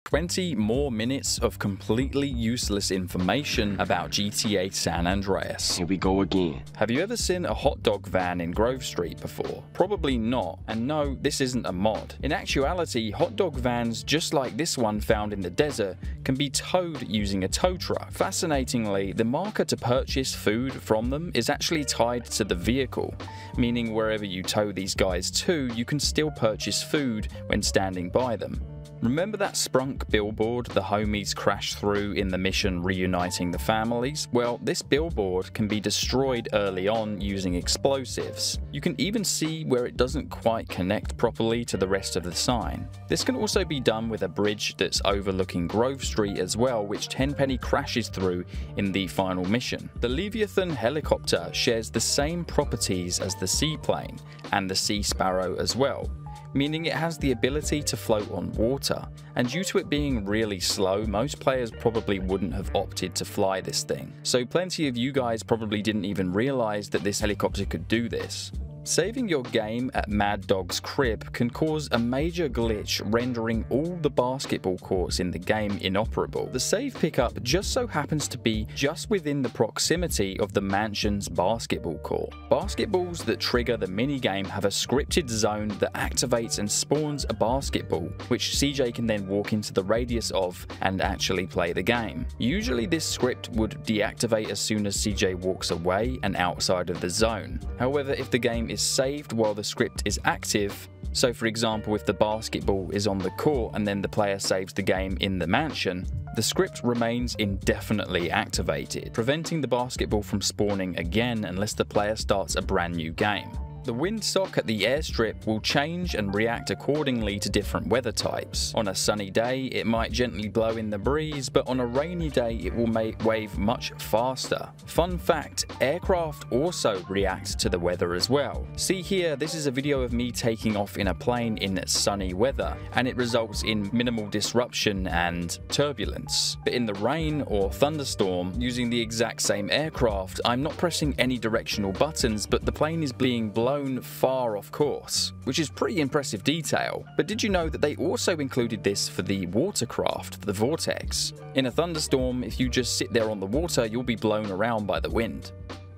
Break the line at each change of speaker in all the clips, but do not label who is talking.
20 more minutes of completely useless information about GTA San Andreas.
Here we go again.
Have you ever seen a hot dog van in Grove Street before? Probably not, and no, this isn't a mod. In actuality, hot dog vans just like this one found in the desert can be towed using a tow truck. Fascinatingly, the marker to purchase food from them is actually tied to the vehicle, meaning wherever you tow these guys to, you can still purchase food when standing by them. Remember that sprunk billboard the homies crashed through in the mission reuniting the families? Well, this billboard can be destroyed early on using explosives. You can even see where it doesn't quite connect properly to the rest of the sign. This can also be done with a bridge that's overlooking Grove Street as well, which Tenpenny crashes through in the final mission. The Leviathan helicopter shares the same properties as the seaplane and the Sea Sparrow as well, meaning it has the ability to float on water, and due to it being really slow, most players probably wouldn't have opted to fly this thing. So plenty of you guys probably didn't even realize that this helicopter could do this. Saving your game at Mad Dog's crib can cause a major glitch, rendering all the basketball courts in the game inoperable. The save pickup just so happens to be just within the proximity of the mansion's basketball court. Basketballs that trigger the minigame have a scripted zone that activates and spawns a basketball, which CJ can then walk into the radius of and actually play the game. Usually this script would deactivate as soon as CJ walks away and outside of the zone. However, if the game is saved while the script is active, so for example if the basketball is on the court and then the player saves the game in the mansion, the script remains indefinitely activated, preventing the basketball from spawning again unless the player starts a brand new game. The windsock at the airstrip will change and react accordingly to different weather types. On a sunny day, it might gently blow in the breeze, but on a rainy day, it will wave much faster. Fun fact, aircraft also react to the weather as well. See here, this is a video of me taking off in a plane in sunny weather, and it results in minimal disruption and turbulence. But in the rain or thunderstorm, using the exact same aircraft, I'm not pressing any directional buttons, but the plane is being blown far off course, which is pretty impressive detail. But did you know that they also included this for the watercraft, the Vortex? In a thunderstorm, if you just sit there on the water, you'll be blown around by the wind.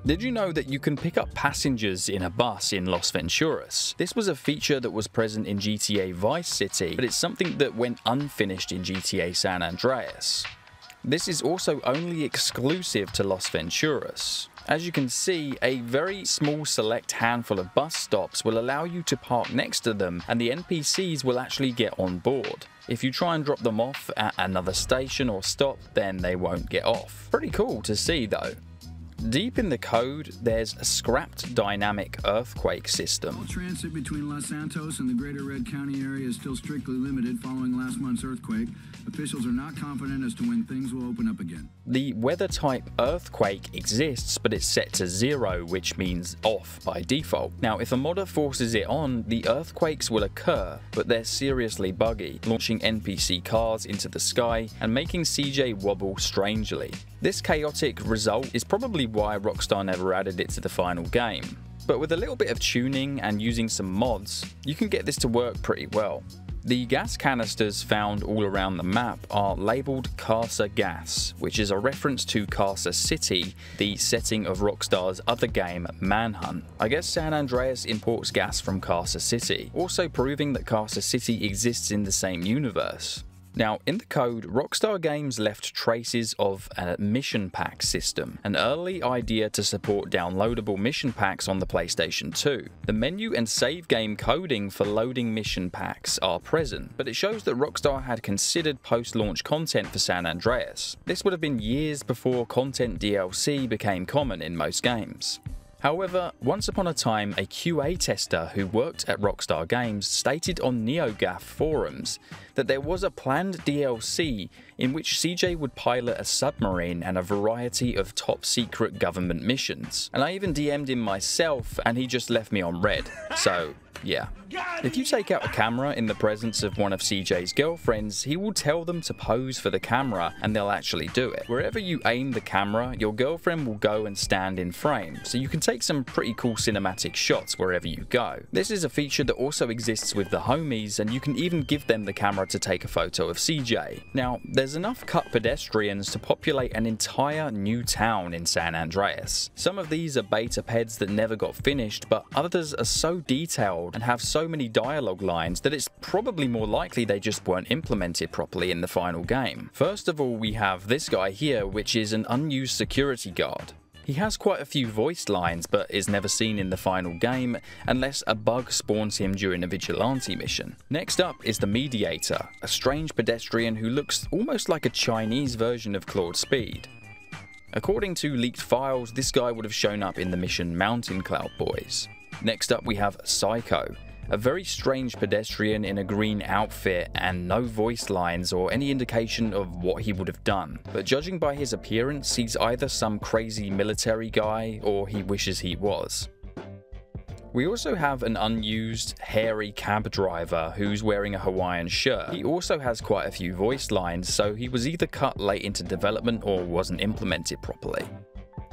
Did you know that you can pick up passengers in a bus in Los Venturas? This was a feature that was present in GTA Vice City, but it's something that went unfinished in GTA San Andreas. This is also only exclusive to Los Venturas. As you can see, a very small select handful of bus stops will allow you to park next to them, and the NPCs will actually get on board. If you try and drop them off at another station or stop, then they won't get off. Pretty cool to see though. Deep in the code, there's a scrapped dynamic earthquake system.
All transit between Los Santos and the greater Red County area is still strictly limited following last month's earthquake. Officials are not confident as to when things will open up again.
The weather type earthquake exists, but it's set to 0, which means off by default. Now, if a modder forces it on, the earthquakes will occur, but they're seriously buggy, launching NPC cars into the sky and making CJ wobble strangely. This chaotic result is probably why Rockstar never added it to the final game. But with a little bit of tuning and using some mods, you can get this to work pretty well. The gas canisters found all around the map are labelled Casa Gas, which is a reference to Casa City, the setting of Rockstar's other game, Manhunt. I guess San Andreas imports gas from Casa City, also proving that Casa City exists in the same universe. Now, in the code, Rockstar Games left traces of a mission pack system, an early idea to support downloadable mission packs on the PlayStation 2. The menu and save game coding for loading mission packs are present, but it shows that Rockstar had considered post-launch content for San Andreas. This would have been years before content DLC became common in most games. However, once upon a time, a QA tester who worked at Rockstar Games stated on NeoGAF forums that there was a planned DLC in which CJ would pilot a submarine and a variety of top secret government missions. And I even DM'd him myself and he just left me on red. So, yeah. If you take out a camera in the presence of one of CJ's girlfriends, he will tell them to pose for the camera and they'll actually do it. Wherever you aim the camera, your girlfriend will go and stand in frame, so you can take some pretty cool cinematic shots wherever you go. This is a feature that also exists with the homies, and you can even give them the camera to take a photo of CJ. Now, there's enough cut pedestrians to populate an entire new town in San Andreas. Some of these are beta peds that never got finished, but others are so detailed and have so many dialogue lines that it's probably more likely they just weren't implemented properly in the final game. First of all, we have this guy here, which is an unused security guard. He has quite a few voiced lines, but is never seen in the final game unless a bug spawns him during a vigilante mission. Next up is the Mediator, a strange pedestrian who looks almost like a Chinese version of Claude Speed. According to leaked files, this guy would have shown up in the mission Mountain Cloud Boys. Next up we have Psycho, a very strange pedestrian in a green outfit and no voice lines or any indication of what he would have done. But judging by his appearance, he's either some crazy military guy or he wishes he was. We also have an unused, hairy cab driver who's wearing a Hawaiian shirt. He also has quite a few voice lines, so he was either cut late into development or wasn't implemented properly.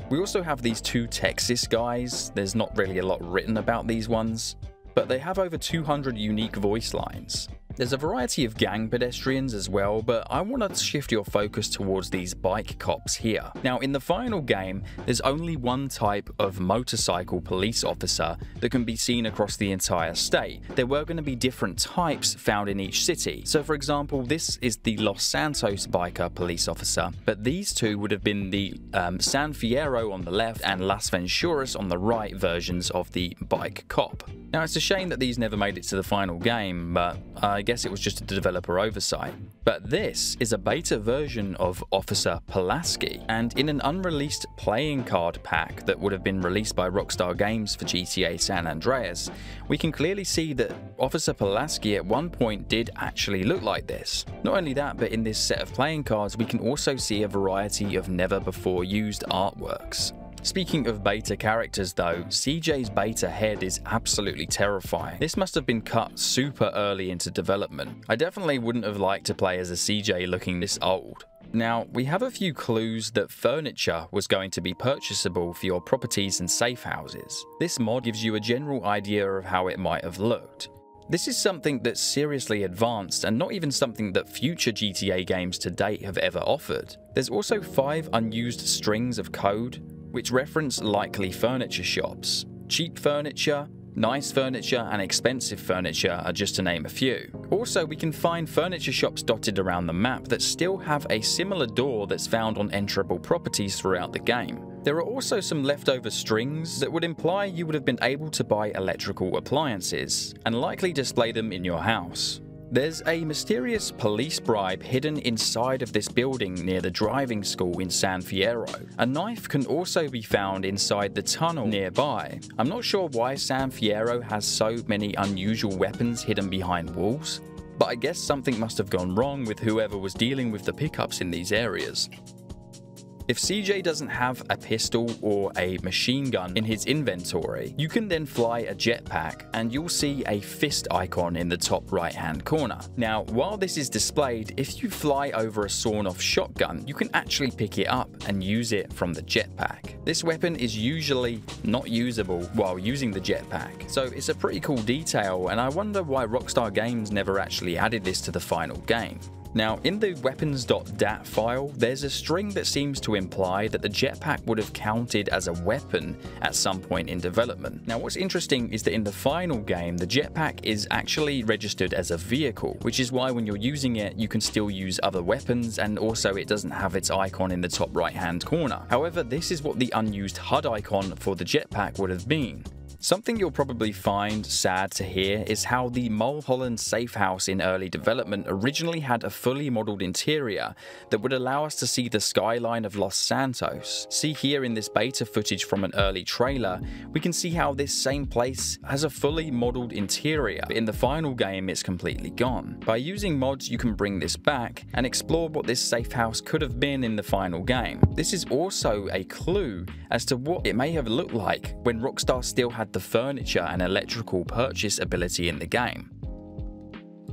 We also have these two Texas guys. There's not really a lot written about these ones, but they have over 200 unique voice lines. There's a variety of gang pedestrians as well, but I want to shift your focus towards these bike cops here. Now, in the final game, there's only one type of motorcycle police officer that can be seen across the entire state. There were going to be different types found in each city. So for example, this is the Los Santos biker police officer, but these two would have been the San Fierro on the left and Las Venturas on the right versions of the bike cop. Now, it's a shame that these never made it to the final game, but I guess it was just a developer oversight. But this is a beta version of Officer Pulaski, and in an unreleased playing card pack that would have been released by Rockstar Games for GTA San Andreas, we can clearly see that Officer Pulaski at one point did actually look like this. Not only that, but in this set of playing cards we can also see a variety of never before used artworks. Speaking of beta characters though, CJ's beta head is absolutely terrifying. This must have been cut super early into development. I definitely wouldn't have liked to play as a CJ looking this old. Now, we have a few clues that furniture was going to be purchasable for your properties and safe houses. This mod gives you a general idea of how it might have looked. This is something that's seriously advanced and not even something that future GTA games to date have ever offered. There's also 5 unused strings of code which reference likely furniture shops. Cheap furniture, nice furniture, and expensive furniture are just to name a few. Also, we can find furniture shops dotted around the map that still have a similar door that's found on enterable properties throughout the game. There are also some leftover strings that would imply you would have been able to buy electrical appliances, and likely display them in your house. There's a mysterious police bribe hidden inside of this building near the driving school in San Fierro. A knife can also be found inside the tunnel nearby. I'm not sure why San Fierro has so many unusual weapons hidden behind walls, but I guess something must have gone wrong with whoever was dealing with the pickups in these areas. If CJ doesn't have a pistol or a machine gun in his inventory, you can then fly a jetpack and you'll see a fist icon in the top right hand corner. Now, while this is displayed, if you fly over a sawn-off shotgun, you can actually pick it up and use it from the jetpack. This weapon is usually not usable while using the jetpack, so it's a pretty cool detail, and I wonder why Rockstar Games never actually added this to the final game. Now, in the weapons.dat file, there's a string that seems to imply that the jetpack would have counted as a weapon at some point in development. Now, what's interesting is that in the final game, the jetpack is actually registered as a vehicle, which is why when you're using it, you can still use other weapons, and also it doesn't have its icon in the top right-hand corner. However, this is what the unused HUD icon for the jetpack would have been. Something you'll probably find sad to hear is how the Mulholland safe house in early development originally had a fully modeled interior that would allow us to see the skyline of Los Santos. See here in this beta footage from an early trailer, we can see how this same place has a fully modeled interior, but in the final game it's completely gone. By using mods, you can bring this back and explore what this safe house could have been in the final game. This is also a clue as to what it may have looked like when Rockstar still had had the furniture and electrical purchase ability in the game.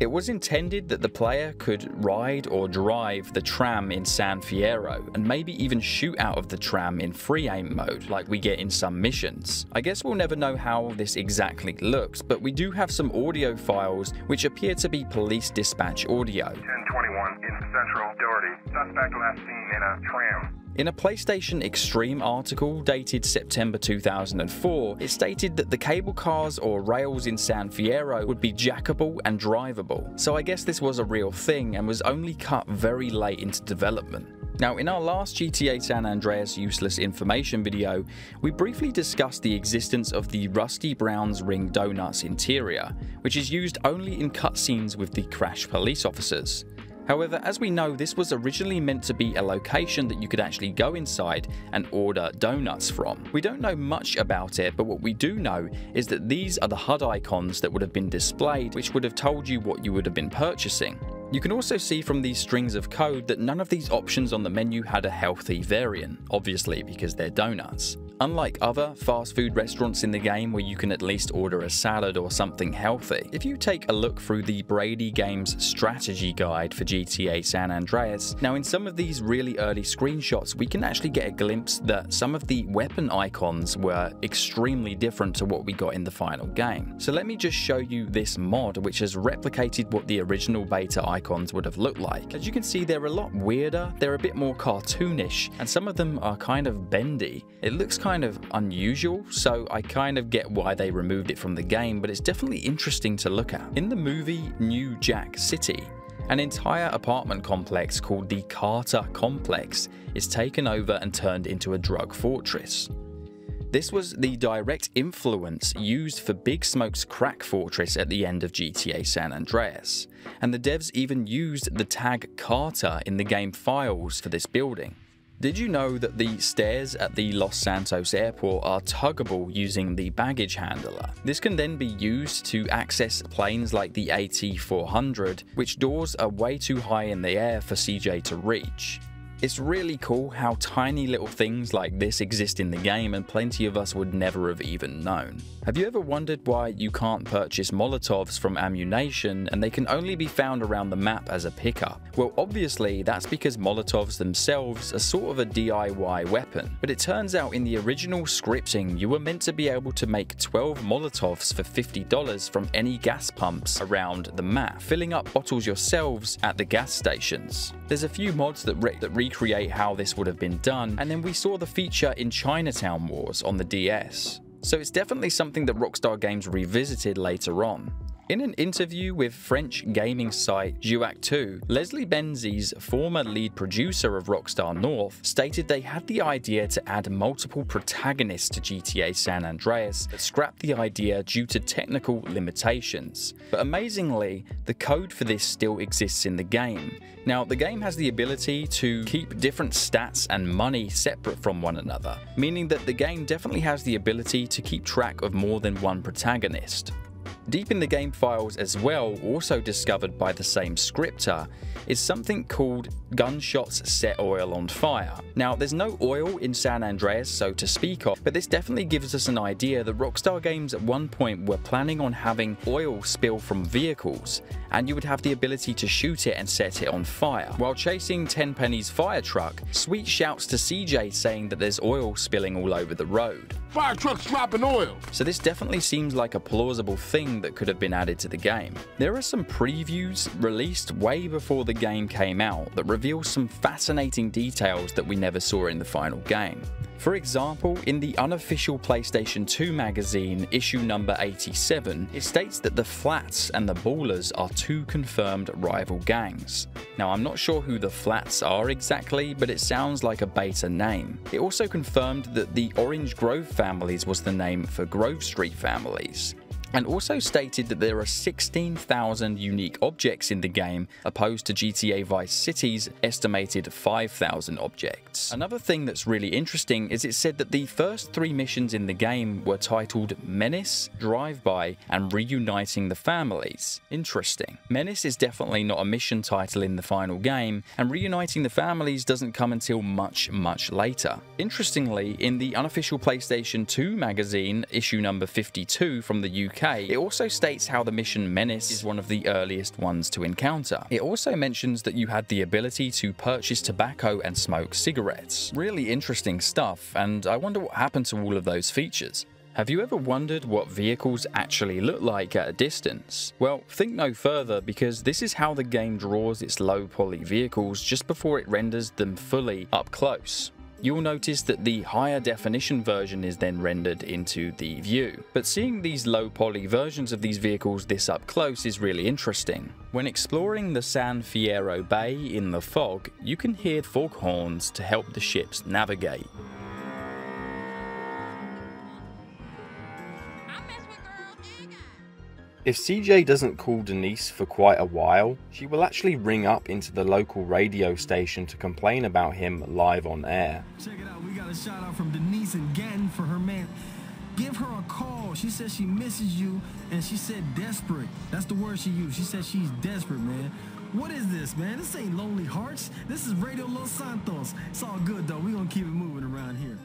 It was intended that the player could ride or drive the tram in San Fierro, and maybe even shoot out of the tram in free aim mode, like we get in some missions. I guess we'll never know how this exactly looks, but we do have some audio files which appear to be police dispatch audio.
1021 in Central Doherty. Suspect last seen in a tram.
In a PlayStation Extreme article dated September 2004, it stated that the cable cars or rails in San Fierro would be jackable and drivable. So I guess this was a real thing and was only cut very late into development. Now, in our last GTA San Andreas useless information video, we briefly discussed the existence of the Rusty Brown's Ring Donuts interior, which is used only in cutscenes with the Crash police officers. However, as we know, this was originally meant to be a location that you could actually go inside and order donuts from. We don't know much about it, but what we do know is that these are the HUD icons that would have been displayed, which would have told you what you would have been purchasing. You can also see from these strings of code that none of these options on the menu had a healthy variant, obviously because they're donuts. Unlike other fast food restaurants in the game where you can at least order a salad or something healthy, if you take a look through the Brady Games strategy guide for GTA San Andreas, now in some of these really early screenshots we can actually get a glimpse that some of the weapon icons were extremely different to what we got in the final game. So let me just show you this mod which has replicated what the original beta icons would have looked like. As you can see, they're a lot weirder, they're a bit more cartoonish, and some of them are kind of bendy. It looks kind of unusual, so I kind of get why they removed it from the game, but it's definitely interesting to look at. In the movie New Jack City, an entire apartment complex called the Carter Complex is taken over and turned into a drug fortress. This was the direct influence used for Big Smoke's crack fortress at the end of GTA San Andreas, and the devs even used the tag Carter in the game files for this building. Did you know that the stairs at the Los Santos airport are tuggable using the baggage handler? This can then be used to access planes like the AT-400, which doors are way too high in the air for CJ to reach. It's really cool how tiny little things like this exist in the game and plenty of us would never have even known. Have you ever wondered why you can't purchase Molotovs from Ammunition and they can only be found around the map as a pickup? Well, obviously that's because Molotovs themselves are sort of a DIY weapon, but it turns out in the original scripting you were meant to be able to make 12 Molotovs for $50 from any gas pumps around the map, filling up bottles yourselves at the gas stations. There's a few mods that recreate how this would have been done, and then we saw the feature in Chinatown Wars on the DS. So it's definitely something that Rockstar Games revisited later on. In an interview with French gaming site Jouac2, Leslie Benzies, former lead producer of Rockstar North, stated they had the idea to add multiple protagonists to GTA San Andreas, but scrapped the idea due to technical limitations. But amazingly, the code for this still exists in the game. Now, the game has the ability to keep different stats and money separate from one another, meaning that the game definitely has the ability to keep track of more than one protagonist. Deep in the game files as well, also discovered by the same scripter, is something called gunshots set oil on fire. Now, there's no oil in San Andreas, so to speak of, but this definitely gives us an idea that Rockstar Games at one point were planning on having oil spill from vehicles, and you would have the ability to shoot it and set it on fire. While chasing Tenpenny's fire truck, Sweet shouts to CJ saying that there's oil spilling all over the road.
Fire truck's dropping oil!
So this definitely seems like a plausible thing that could have been added to the game. There are some previews released way before the game came out that reveal some fascinating details that we never saw in the final game. For example, in the unofficial PlayStation 2 magazine, issue number 87, it states that the Flats and the Ballers are two confirmed rival gangs. Now, I'm not sure who the Flats are exactly, but it sounds like a beta name. It also confirmed that the Orange Grove families was the name for Grove Street families. and also stated that there are 16,000 unique objects in the game, opposed to GTA Vice City's estimated 5,000 objects. Another thing that's really interesting is it said that the first 3 missions in the game were titled Menace, Drive-By, and Reuniting the Families. Interesting. Menace is definitely not a mission title in the final game, and Reuniting the Families doesn't come until much later. Interestingly, in the unofficial PlayStation 2 magazine, issue number 52 from the UK, it also states how the mission Menace is one of the earliest ones to encounter. It also mentions that you had the ability to purchase tobacco and smoke cigarettes. Really interesting stuff, and I wonder what happened to all of those features. Have you ever wondered what vehicles actually look like at a distance? Well, think no further, because this is how the game draws its low-poly vehicles just before it renders them fully up close. You'll notice that the higher definition version is then rendered into the view. But seeing these low poly versions of these vehicles this up close is really interesting. When exploring the San Fierro Bay in the fog, you can hear foghorns to help the ships navigate.
If CJ doesn't call Denise for quite a while, she will actually ring up into the local radio station to complain about him live on air.
Check it out, we got a shout out from Denise in Gatton for her man. Give her a call. She says she misses you, and she said desperate. That's the word she used. She said she's desperate, man. What is this, man? This ain't Lonely Hearts. This is Radio Los Santos. It's all good, though. We're gonna keep it moving around here.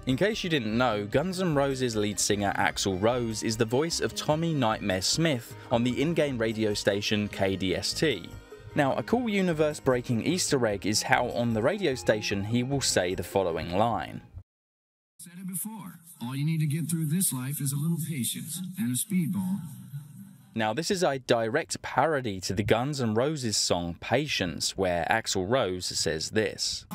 In case you didn't know, Guns N' Roses lead singer Axl Rose is the voice of Tommy Nightmare Smith on the in-game radio station KDST. Now, a cool universe-breaking Easter egg is how on the radio station he will say the following line.
Said it before. All you need to get through this life is a little patience and a speedball.
Now, this is a direct parody to the Guns N' Roses song Patience, where Axl Rose says this.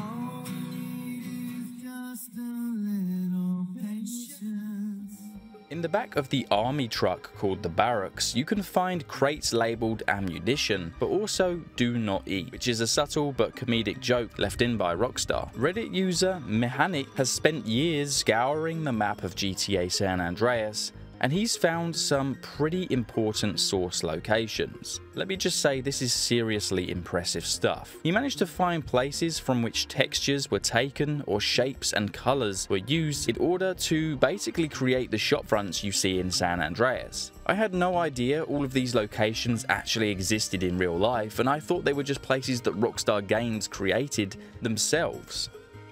In the back of the army truck called the Barracks, you can find crates labelled ammunition, but also do not eat, which is a subtle but comedic joke left in by Rockstar. Reddit user Mechanic has spent years scouring the map of GTA San Andreas, and he's found some pretty important source locations. Let me just say, this is seriously impressive stuff. He managed to find places from which textures were taken or shapes and colours were used in order to basically create the shop fronts you see in San Andreas. I had no idea all of these locations actually existed in real life, and I thought they were just places that Rockstar Games created themselves.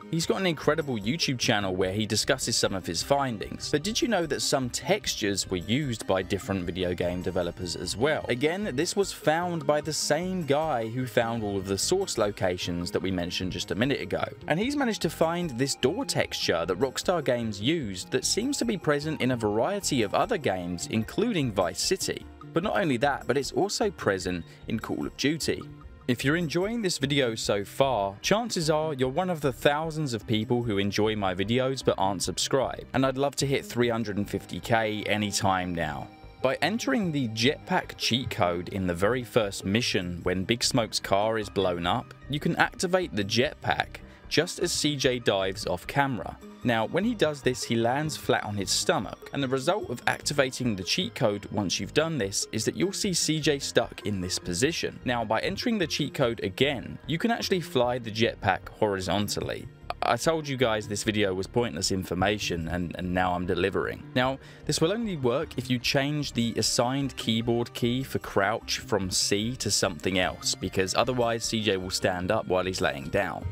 He's got an incredible YouTube channel where he discusses some of his findings, but did you know that some textures were used by different video game developers as well? Again, this was found by the same guy who found all of the source locations that we mentioned just a minute ago. And he's managed to find this door texture that Rockstar Games used that seems to be present in a variety of other games, including Vice City. But not only that, but it's also present in Call of Duty. If you're enjoying this video so far, chances are you're one of the thousands of people who enjoy my videos but aren't subscribed, and I'd love to hit 350k anytime now. By entering the jetpack cheat code in the very first mission when Big Smoke's car is blown up, you can activate the jetpack just as CJ dives off camera. Now, when he does this, he lands flat on his stomach, and the result of activating the cheat code once you've done this is that you'll see CJ stuck in this position. Now, by entering the cheat code again, you can actually fly the jetpack horizontally. I told you guys this video was pointless information, and now I'm delivering. Now, this will only work if you change the assigned keyboard key for crouch from C to something else, because otherwise CJ will stand up while he's laying down.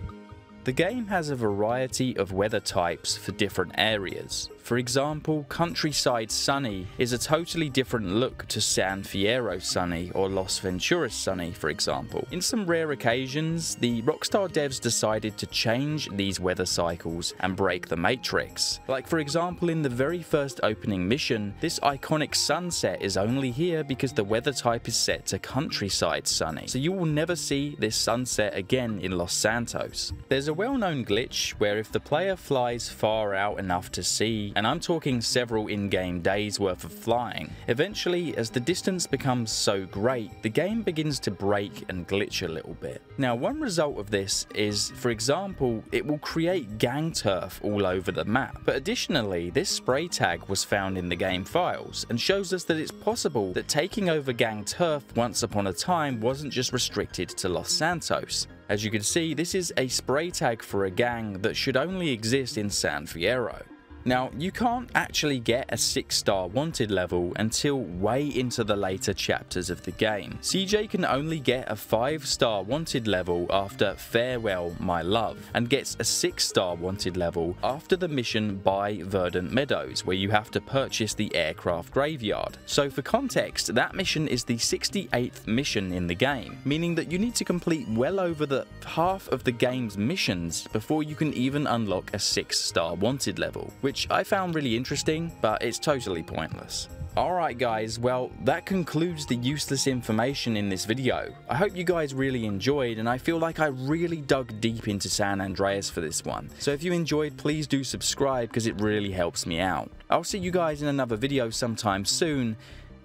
The game has a variety of weather types for different areas. For example, Countryside Sunny is a totally different look to San Fierro Sunny or Los Venturas Sunny, for example. In some rare occasions, the Rockstar devs decided to change these weather cycles and break the matrix. Like for example, in the very first opening mission, this iconic sunset is only here because the weather type is set to Countryside Sunny, so you will never see this sunset again in Los Santos. There's a well-known glitch where if the player flies far out enough to sea and I'm talking several in-game days worth of flying. Eventually, as the distance becomes so great, the game begins to break and glitch a little bit. Now, one result of this is, for example, it will create gang turf all over the map. But additionally, this spray tag was found in the game files and shows us that it's possible that taking over gang turf once upon a time wasn't just restricted to Los Santos. As you can see, this is a spray tag for a gang that should only exist in San Fierro. Now, you can't actually get a 6-star wanted level until way into the later chapters of the game. CJ can only get a 5-star wanted level after Farewell My Love, and gets a 6-star wanted level after the mission by Verdant Meadows, where you have to purchase the aircraft graveyard. So for context, that mission is the 68th mission in the game, meaning that you need to complete well over the half of the game's missions before you can even unlock a 6-star wanted level, which I found really interesting, but it's totally pointless. Alright guys, well, that concludes the useless information in this video. I hope you guys really enjoyed, and I feel like I really dug deep into San Andreas for this one. So if you enjoyed, please do subscribe because it really helps me out. I'll see you guys in another video sometime soon.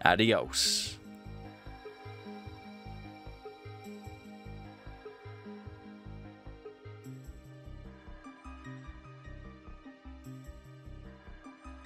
Adios.